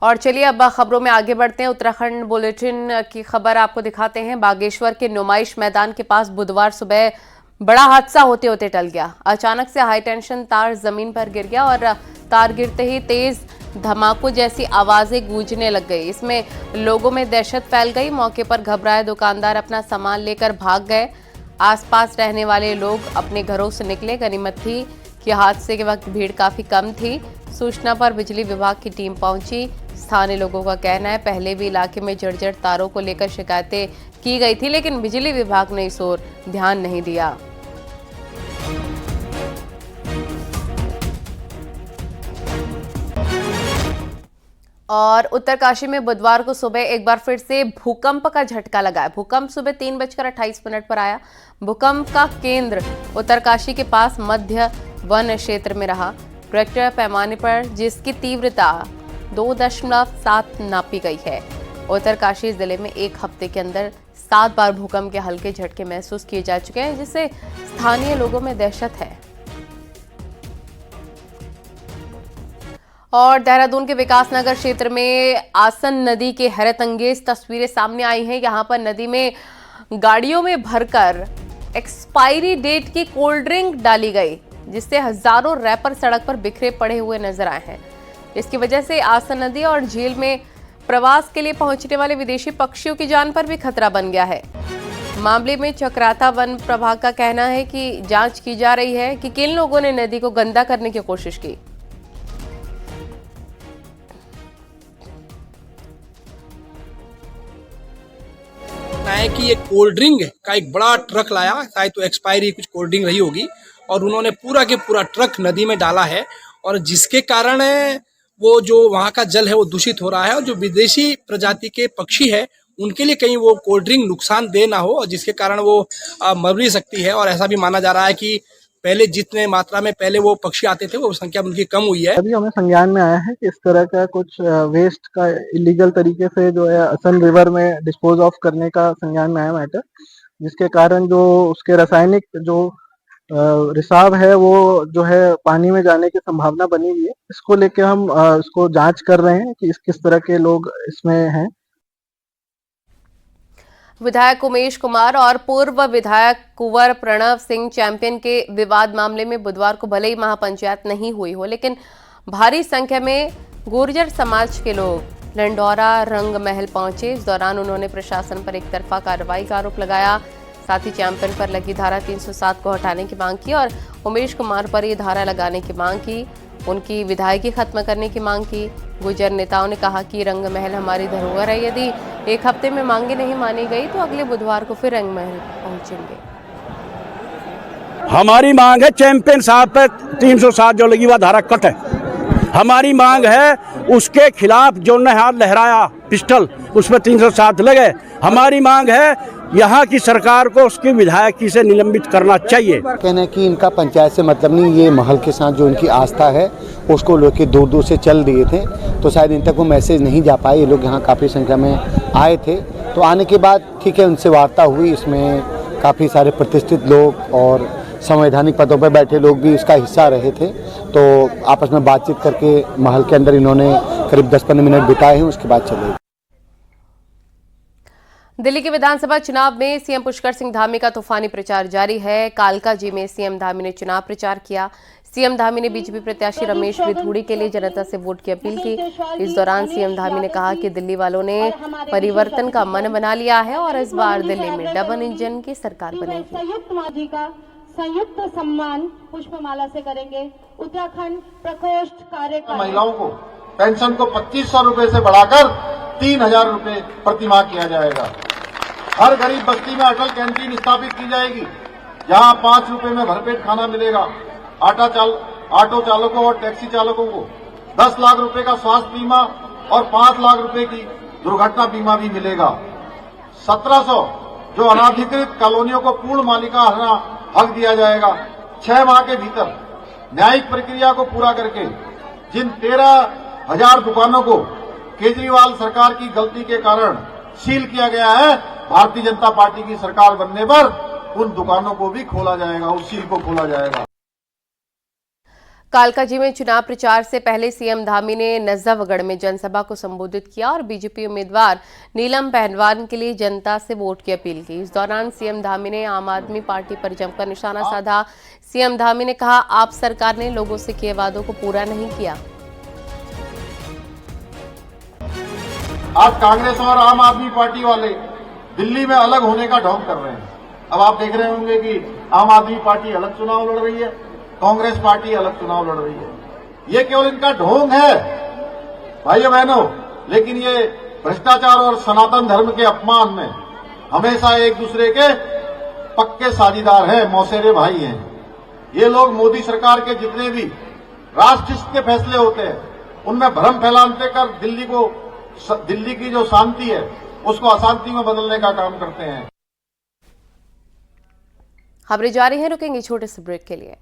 और चलिए अब खबरों में आगे बढ़ते हैं। उत्तराखंड बुलेटिन की खबर आपको दिखाते हैं। बागेश्वर के नुमाइश मैदान के पास बुधवार सुबह बड़ा हादसा होते होते टल गया। अचानक से हाई टेंशन तार जमीन पर गिर गया और तार गिरते ही तेज धमाकों जैसी आवाजें गूंजने लग गई। इसमें लोगों में दहशत फैल गई। मौके पर घबराए दुकानदार अपना सामान लेकर भाग गए। आसपास रहने वाले लोग अपने घरों से निकले। गनीमत थी कि हादसे के वक्त भीड़ काफी कम थी। सूचना पर बिजली विभाग की टीम पहुंची। स्थानीय लोगों का कहना है पहले भी इलाके में जर्जर तारों को लेकर शिकायतें की गई थी, लेकिन बिजली विभाग ने इस ओर ध्यान नहीं दिया। और उत्तरकाशी में बुधवार को सुबह एक बार फिर से भूकंप का झटका लगा। भूकंप सुबह 3:28 पर आया। भूकंप का केंद्र उत्तरकाशी के पास मध्य वन क्षेत्र में रहा। रिक्टर पैमाने पर जिसकी तीव्रता 2.7 नापी गई है। उत्तरकाशी जिले में एक हफ्ते के अंदर 7 बार भूकंप के हल्के झटके महसूस किए जा चुके हैं, जिससे स्थानीय लोगों में दहशत है। और देहरादून के विकासनगर क्षेत्र में आसन नदी के हैरतअंगेज तस्वीरें सामने आई हैं। यहां पर नदी में गाड़ियों में भरकर एक्सपायरी डेट की कोल्ड ड्रिंक डाली गई, जिससे हजारों रैपर सड़क पर बिखरे पड़े हुए नजर आए हैं। इसकी वजह से आसन नदी और झील में प्रवास के लिए पहुंचने वाले विदेशी पक्षियों की जान पर भी खतरा बन गया है। मामले में चक्राता वन प्रभाग का कहना है कि जांच की जा रही है कि किन लोगों ने नदी को गंदा करने की कोशिश की। है कि एक कोल्ड ड्रिंक का एक बड़ा ट्रक लाया, शायद तो एक्सपायरी कुछ कोल्ड ड्रिंक रही होगी, और उन्होंने पूरा के पूरा ट्रक नदी में डाला है, और जिसके कारण वो जो वहाँ का जल है वो दूषित हो रहा है। और जो विदेशी प्रजाति के पक्षी है उनके लिए कहीं वो कोल्ड ड्रिंक नुकसानदेह ना हो, और जिसके कारण वो मर भी सकती है। और ऐसा भी माना जा रहा है कि पहले जितने मात्रा में पहले वो पक्षी आते थे वो संख्या उनकी कम हुई है। अभी हमें संज्ञान में आया है कि इस तरह का कुछ वेस्ट का इलीगल तरीके से जो है असन रिवर में डिस्पोज ऑफ करने का संज्ञान में आया मैटर, जिसके कारण जो उसके रासायनिक जो रिसाव है वो जो है पानी में जाने की संभावना बनी हुई है। इसको लेके हम इसको जांच कर रहे हैं कि किस तरह के लोग इसमें हैं। विधायक उमेश कुमार और पूर्व विधायक कुंवर प्रणव सिंह चैंपियन के विवाद मामले में बुधवार को भले ही महापंचायत नहीं हुई हो, लेकिन भारी संख्या में गुर्जर समाज के लोग लंडौरा रंग महल पहुंचे। इस दौरान उन्होंने प्रशासन पर एक तरफा कार्रवाई का आरोप लगाया। साथ ही चैंपियन पर लगी धारा 307 को हटाने की मांग की और उमेश कुमार पर ये धारा लगाने की मांग की। उनकी विधायकी खत्म करने की मांग की। गुर्जर नेताओं ने कहा कि रंग महल हमारी धरोहर है। यदि एक हफ्ते में मांगे नहीं मानी गई तो अगले बुधवार को फिर रंग महल पहुंचेंगे। हमारी मांग है चैंपियन साहब पर 307 जो लगी हुआ धारा कट है। हमारी मांग है उसके खिलाफ जो ने हाथ लहराया पिस्टल, उस पर 307 लगे। हमारी मांग है यहाँ की सरकार को उसकी विधायकी से निलंबित करना चाहिए। कहना है कि इनका पंचायत से मतलब नहीं, ये महल के साथ जो इनकी आस्था है उसको लोग के दूर दूर से चल दिए थे, तो शायद इन तक वो मैसेज नहीं जा पाए। ये लोग यहाँ काफ़ी संख्या में आए थे, तो आने के बाद ठीक है उनसे वार्ता हुई। इसमें काफ़ी सारे प्रतिष्ठित लोग और संवैधानिक पदों पर बैठे लोग भी इसका हिस्सा रहे थे, तो आपस में बातचीत करके महल के अंदर इन्होंने करीब 10-15 मिनट बिताए हैं, उसके बाद चले। दिल्ली के विधानसभा चुनाव में सीएम पुष्कर सिंह धामी का तूफानी प्रचार जारी है। कालकाजी में सीएम धामी ने चुनाव प्रचार किया। सीएम धामी ने बीजेपी प्रत्याशी रमेश विधूड़ी के लिए जनता से वोट की अपील की। इस दौरान सीएम धामी ने कहा कि दिल्ली वालों ने परिवर्तन का मन बना लिया है और इस बार दिल्ली में डबल इंजन की सरकार बनेगी। संयुक्त सम्मान पुष्पमाला से करेंगे। उत्तराखंड प्रकोष्ठ कार्यक्रम महिलाओं को पेंशन को 2500 रुपए से बढ़ाकर 3000 रुपए प्रतिमाह किया जाएगा। हर गरीब बस्ती में अटल कैंटीन स्थापित की जाएगी, जहां 5 रुपए में भरपेट खाना मिलेगा। ऑटो चालकों और टैक्सी चालकों को 10 लाख रुपए का स्वास्थ्य बीमा और 5 लाख रुपए की दुर्घटना बीमा भी मिलेगा। 1700 जो अनाधिकृत कॉलोनियों को पूर्ण मालिकाना हक दिया जाएगा। 6 माह के भीतर न्यायिक प्रक्रिया को पूरा करके जिन 13,000 दुकानों को केजरीवाल सरकार की गलती के कारण सील किया गया है, भारतीय जनता पार्टी की सरकार बनने पर उन दुकानों को भी खोला जाएगा, उस सील को खोला जाएगा। कालकाजी में चुनाव प्रचार से पहले सीएम धामी ने नजफगढ़ में जनसभा को संबोधित किया और बीजेपी उम्मीदवार नीलम पहलवान के लिए जनता से वोट की अपील की। इस दौरान सीएम धामी ने आम आदमी पार्टी पर जमकर निशाना साधा। सीएम धामी ने कहा, आप सरकार ने लोगों से किए वादों को पूरा नहीं किया। आज कांग्रेस और आम आदमी पार्टी वाले दिल्ली में अलग होने का ढोंग कर रहे हैं। अब आप देख रहे होंगे कि आम आदमी पार्टी अलग चुनाव लड़ रही है, कांग्रेस पार्टी अलग चुनाव लड़ रही है। ये केवल इनका ढोंग है भाइयों बहनों, लेकिन ये भ्रष्टाचार और सनातन धर्म के अपमान में हमेशा एक दूसरे के पक्के साझीदार हैं, मौसेरे भाई हैं। ये लोग मोदी सरकार के जितने भी राष्ट्रहित के फैसले होते हैं उनमें भ्रम फैलाते कर दिल्ली की जो शांति है उसको अशांति में बदलने का काम करते हैं। खबरें जारी हैं, रुकेंगे छोटे से ब्रेक के लिए।